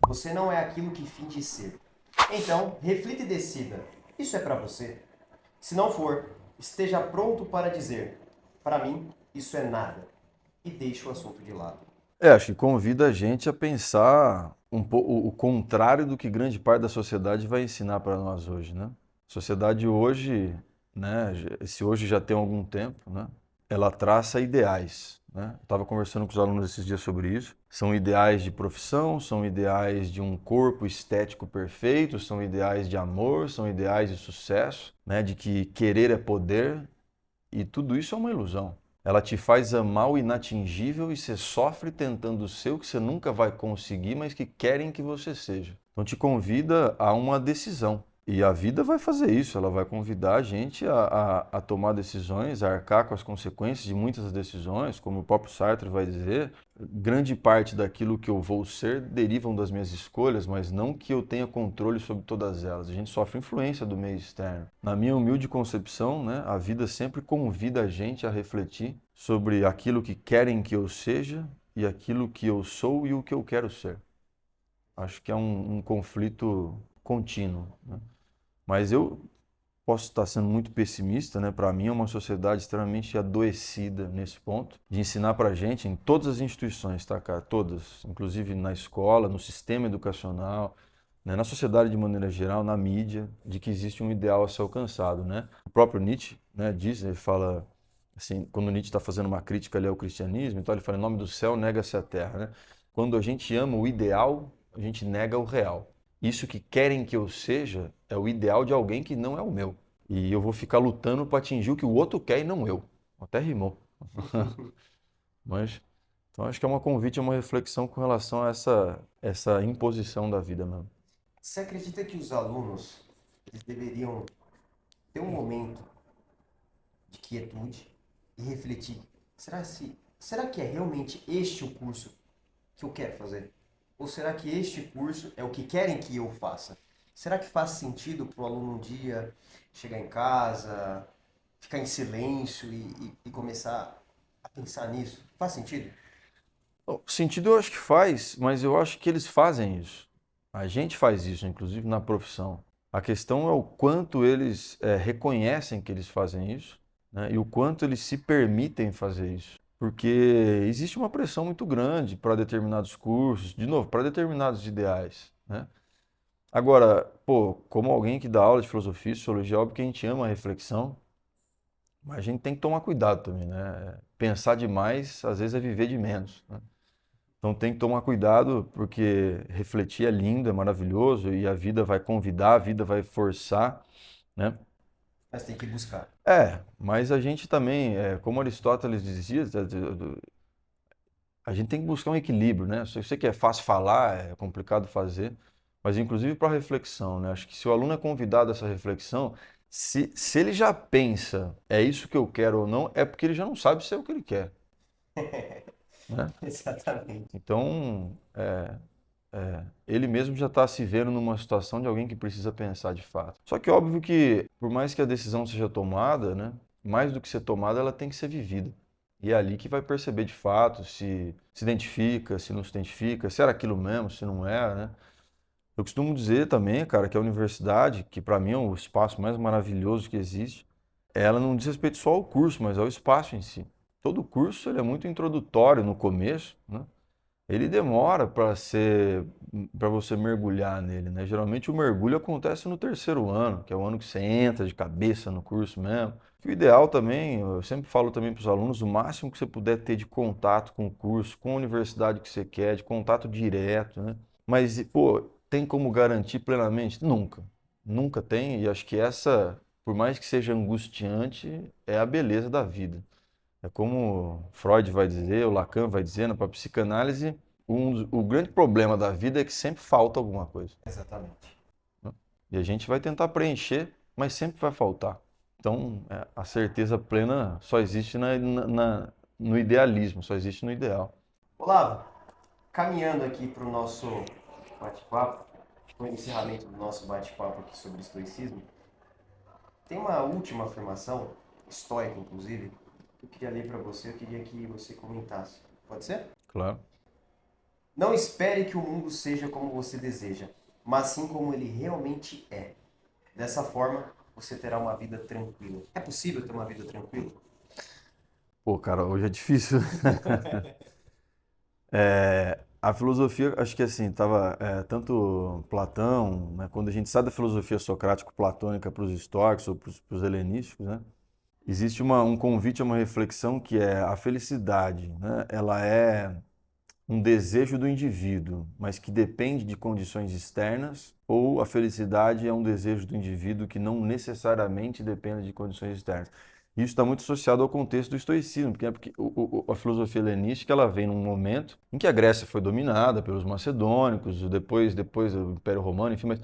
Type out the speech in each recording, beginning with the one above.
Você não é aquilo que finge ser. Então, reflita e decida. Isso é para você? Se não for, esteja pronto para dizer: para mim, isso é nada. E deixe o assunto de lado. Acho que convida a gente a pensar o contrário do que grande parte da sociedade vai ensinar para nós hoje, né? A sociedade hoje, né, esse hoje já tem algum tempo, né? Ela traça ideais, né? Eu estava conversando com os alunos esses dias sobre isso. São ideais de profissão, são ideais de um corpo estético perfeito, são ideais de amor, são ideais de sucesso, né? De que querer é poder, e tudo isso é uma ilusão. Ela te faz amar o inatingível e você sofre tentando ser o que você nunca vai conseguir, mas que querem que você seja. Então te convida a uma decisão. E a vida vai fazer isso, ela vai convidar a gente a tomar decisões, a arcar com as consequências de muitas das decisões, como o próprio Sartre vai dizer. Grande parte daquilo que eu vou ser derivam das minhas escolhas, mas não que eu tenha controle sobre todas elas. A gente sofre influência do meio externo. Na minha humilde concepção, né, a vida sempre convida a gente a refletir sobre aquilo que querem que eu seja e aquilo que eu sou e o que eu quero ser. Acho que é um conflito contínuo, né? Mas eu posso estar sendo muito pessimista, né? Para mim é uma sociedade extremamente adoecida nesse ponto, de ensinar para a gente em todas as instituições, tá, cara? Todas, inclusive na escola, no sistema educacional, né? Na sociedade de maneira geral, na mídia, de que existe um ideal a ser alcançado, né? O próprio Nietzsche, né, diz, ele fala assim, quando Nietzsche está fazendo uma crítica ali ao cristianismo, então ele fala, em nome do céu, nega-se a terra, né? Quando a gente ama o ideal, a gente nega o real. Isso que querem que eu seja é o ideal de alguém que não é o meu. E eu vou ficar lutando para atingir o que o outro quer e não eu. Até rimou. Mas, então acho que é um convite, é uma reflexão com relação a essa imposição da vida mesmo. Você acredita que os alunos eles deveriam ter um momento de quietude e refletir? Será que é realmente este o curso que eu quero fazer? Ou será que este curso é o que querem que eu faça? Será que faz sentido para o aluno um dia chegar em casa, ficar em silêncio e começar a pensar nisso? Faz sentido? Bom, sentido eu acho que faz, mas eu acho que eles fazem isso. A gente faz isso, inclusive na profissão. A questão é o quanto eles reconhecem que eles fazem isso, né, e o quanto eles se permitem fazer isso. Porque existe uma pressão muito grande para determinados cursos, de novo, para determinados ideais, né? Agora, pô, como alguém que dá aula de filosofia e sociologia, é óbvio que a gente ama a reflexão, mas a gente tem que tomar cuidado também, né? Pensar demais, às vezes, é viver de menos, né? Então tem que tomar cuidado, porque refletir é lindo, é maravilhoso, e a vida vai convidar, a vida vai forçar, né? Mas tem que buscar. Mas a gente também, como Aristóteles dizia, a gente tem que buscar um equilíbrio, né? Eu sei que é fácil falar, é complicado fazer, mas inclusive para reflexão, né? Acho que se o aluno é convidado a essa reflexão, se ele já pensa, é isso que eu quero ou não, é porque ele já não sabe se é o que ele quer, né? Exatamente. Então, ele mesmo já está se vendo numa situação de alguém que precisa pensar de fato. Só que óbvio que, por mais que a decisão seja tomada, né? Mais do que ser tomada, ela tem que ser vivida. E é ali que vai perceber de fato se identifica, se não se identifica, se era aquilo mesmo, se não era, né? Eu costumo dizer também, cara, que a universidade, que para mim é o espaço mais maravilhoso que existe, ela não diz respeito só ao curso, mas ao espaço em si. Todo curso ele é muito introdutório no começo, né? Ele demora para você mergulhar nele, né? Geralmente o mergulho acontece no terceiro ano, que é o ano que você entra de cabeça no curso mesmo. O ideal também, eu sempre falo também para os alunos, o máximo que você puder ter de contato com o curso, com a universidade que você quer, de contato direto, né? Mas, pô, tem como garantir plenamente? Nunca. Nunca tem, e acho que essa, por mais que seja angustiante, é a beleza da vida. É como Freud vai dizer, o Lacan vai dizer, para a psicanálise, o grande problema da vida é que sempre falta alguma coisa, Exatamente. né? E a gente vai tentar preencher, mas sempre vai faltar. Então, a certeza plena só existe no idealismo, só existe no ideal. Olavo, caminhando aqui para o nosso bate-papo, para o encerramento do nosso bate-papo aqui sobre estoicismo, tem uma última afirmação, estoica inclusive, que eu queria ler para você, eu queria que você comentasse. Pode ser? Claro. Não espere que o mundo seja como você deseja, mas sim como ele realmente é. Dessa forma, você terá uma vida tranquila. É possível ter uma vida tranquila? Pô, cara, hoje é difícil. A filosofia, acho que assim, tava tanto Platão, né, quando a gente sai da filosofia socrático-platônica para os estoicos ou para os helenísticos, né, existe um convite a uma reflexão que é a felicidade, né, ela é um desejo do indivíduo, mas que depende de condições externas, ou a felicidade é um desejo do indivíduo que não necessariamente depende de condições externas. Isso está muito associado ao contexto do estoicismo, porque a filosofia helenística ela vem num momento em que a Grécia foi dominada pelos macedônicos, depois o Império Romano, enfim, mas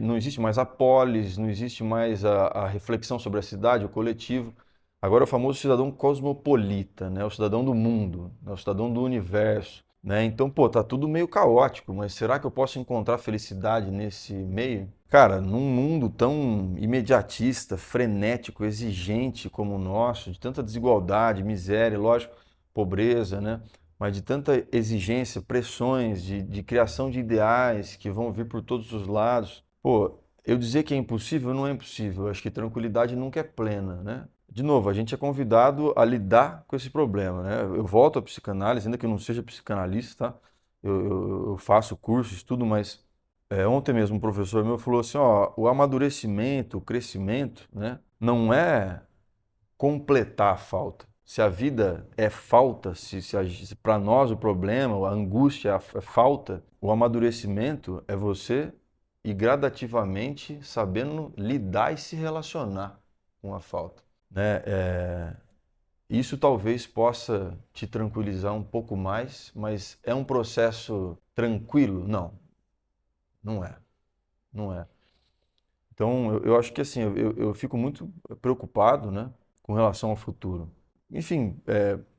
não existe mais a polis, não existe mais a reflexão sobre a cidade, o coletivo. Agora é o famoso cidadão cosmopolita, né? O cidadão do mundo, né? O cidadão do universo, né? Então, pô, tá tudo meio caótico, mas será que eu posso encontrar felicidade nesse meio? Cara, num mundo tão imediatista, frenético, exigente como o nosso, de tanta desigualdade, miséria, lógico, pobreza, né? Mas de tanta exigência, pressões, de criação de ideais que vão vir por todos os lados. Pô, eu dizer que é impossível não é impossível. Eu acho que tranquilidade nunca é plena, né? De novo, a gente é convidado a lidar com esse problema, né? Eu volto à psicanálise, ainda que eu não seja psicanalista, tá? Eu faço curso, estudo, mas ontem mesmo um professor meu falou assim, ó, o amadurecimento, o crescimento, né? Não é completar a falta. Se a vida é falta, se para nós o problema, a angústia é falta, o amadurecimento é você ir gradativamente sabendo lidar e se relacionar com a falta, né? Isso talvez possa te tranquilizar um pouco mais, mas é um processo tranquilo? Não, não é, não é. Então, eu acho que assim, eu fico muito preocupado, né, com relação ao futuro. Enfim,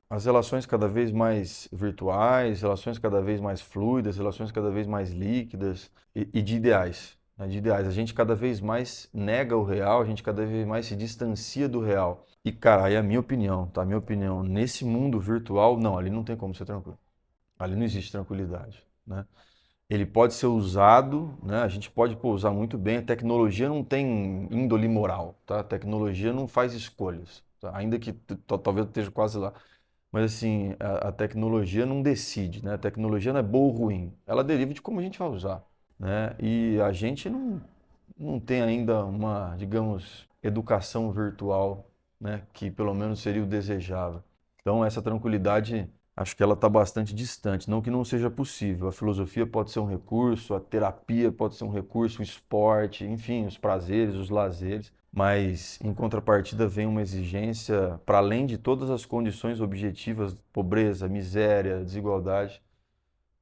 as relações cada vez mais virtuais, relações cada vez mais fluidas, relações cada vez mais líquidas e de ideais, né, de ideais. A gente cada vez mais nega o real, a gente cada vez mais se distancia do real. E, cara, aí é a minha opinião, tá? A minha opinião, nesse mundo virtual, não, ali não tem como ser tranquilo. Ali não existe tranquilidade, né? Ele pode ser usado, né? A gente pode pô, usar muito bem. A tecnologia não tem índole moral, tá? A tecnologia não faz escolhas, tá? Ainda que talvez eu esteja quase lá. Mas assim, a tecnologia não decide, né? A tecnologia não é boa ou ruim. Ela deriva de como a gente vai usar, né? E a gente não tem ainda uma, digamos, educação virtual, né? Que pelo menos seria o desejável. Então essa tranquilidade acho que ela está bastante distante. Não que não seja possível. A filosofia pode ser um recurso, a terapia pode ser um recurso, o esporte, enfim, os prazeres, os lazeres. Mas, em contrapartida, vem uma exigência, para além de todas as condições objetivas, pobreza, miséria, desigualdade,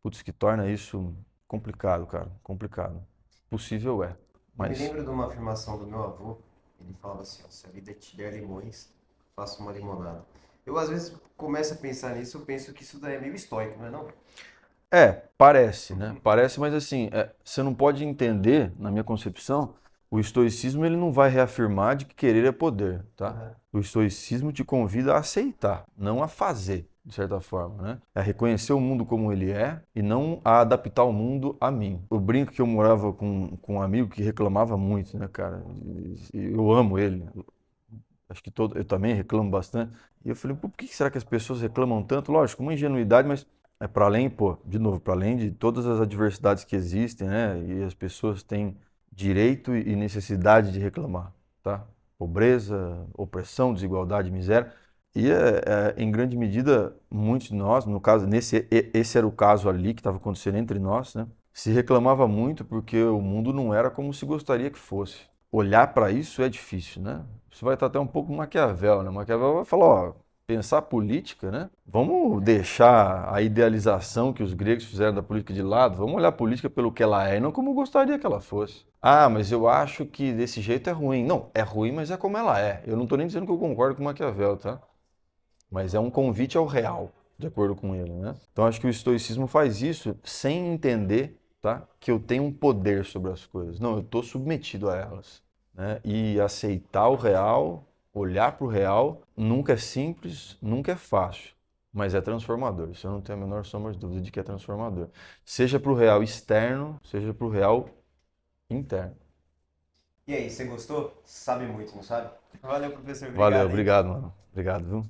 putz, que torna isso complicado, cara. Complicado. Possível é, Eu me mas lembro de uma afirmação do meu avô. Ele falava assim, ó, se a vida te der limões, faça uma limonada. Eu às vezes começo a pensar nisso, eu penso que isso daí é meio estoico, não é não? parece, né? Parece, mas assim, você não pode entender, na minha concepção, o estoicismo ele não vai reafirmar de que querer é poder, tá? Aham. O estoicismo te convida a aceitar, não a fazer, de certa forma, né? A reconhecer o mundo como ele é e não a adaptar o mundo a mim. Eu brinco que eu morava com um amigo que reclamava muito, né, cara? E eu amo ele. Acho que eu também reclamo bastante. E eu falei, pô, por que será que as pessoas reclamam tanto? Lógico, uma ingenuidade, mas é para além, pô, de novo, para além de todas as adversidades que existem, né? E as pessoas têm direito e necessidade de reclamar, tá? Pobreza, opressão, desigualdade, miséria. E em grande medida, muitos de nós, no caso, esse era o caso ali que estava acontecendo entre nós, né? Se reclamava muito porque o mundo não era como se gostaria que fosse. Olhar para isso é difícil, né? Isso vai estar até um pouco Maquiavel, né? Maquiavel vai falar, ó, pensar política, né? Vamos deixar a idealização que os gregos fizeram da política de lado, vamos olhar a política pelo que ela é e não como gostaria que ela fosse. Ah, mas eu acho que desse jeito é ruim. Não, é ruim, mas é como ela é. Eu não estou nem dizendo que eu concordo com Maquiavel, tá? Mas é um convite ao real, de acordo com ele, né? Então acho que o estoicismo faz isso sem entender, tá? Que eu tenho um poder sobre as coisas. Não, eu estou submetido a elas, né? E aceitar o real, olhar para o real, nunca é simples, nunca é fácil, mas é transformador. Isso eu não tenho a menor sombra de dúvida de que é transformador. Seja para o real externo, seja para o real interno. E aí, você gostou? Sabe muito, não sabe? Valeu, professor. Valeu, Obrigado, hein? obrigado, mano. Obrigado, viu?